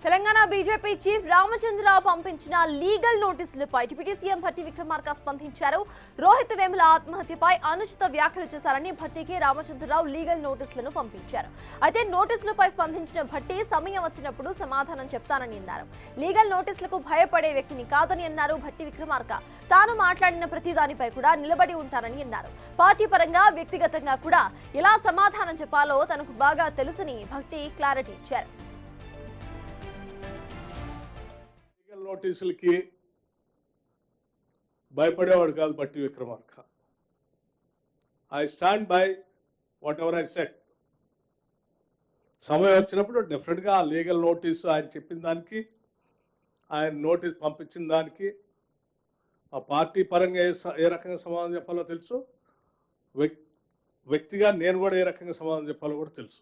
Telangana BJP chief Ramachandra Rao పంపించిన legal నోటీసులపై deputy CM Bhatti Vikramarka స్పందించారు. రోహిత్ వేముల ఆత్మహత్యపై అనుచిత వ్యాఖ్యలు చేశారని భట్టికి రామచంద్రరావు లీగల్ నోటీసులను పంపించారు. అయితే నోటీసులపై స్పందించిన భట్టి సమయం వచ్చినప్పుడు సమాధానం చెప్తానని అన్నారు. లీగల్ నోటీసులకు భయపడే వ్యక్తిని కాదని అన్నారు భట్టి విక్రమార్క. తాను మాట్లాడిన ప్రతి దానిపై కూడా నిలబడి ఉంటానని అన్నారు. పార్టీ పరంగా వ్యక్తిగతంగా కూడా ఎలా సమాధానం చెప్పాలో తనకు బాగా తెలుసని భట్టి క్లారిటీ ఇచ్చారు. నోటీసులకి భయపడేవాడు కాదు Bhatti Vikramarka. I stand by what ever I set. సమయం వచ్చినప్పుడు డెఫినెట్గా ఆ లీగల్ నోటీసు ఆయన చెప్పిన దానికి, ఆయన నోటీస్ పంపించిన దానికి ఆ పార్టీ పరంగా ఏ రకంగా సమాధానం చెప్పాలో తెలుసు, వ్యక్తిగా నేను కూడా ఏ రకంగా సమాధానం చెప్పాలో కూడా తెలుసు.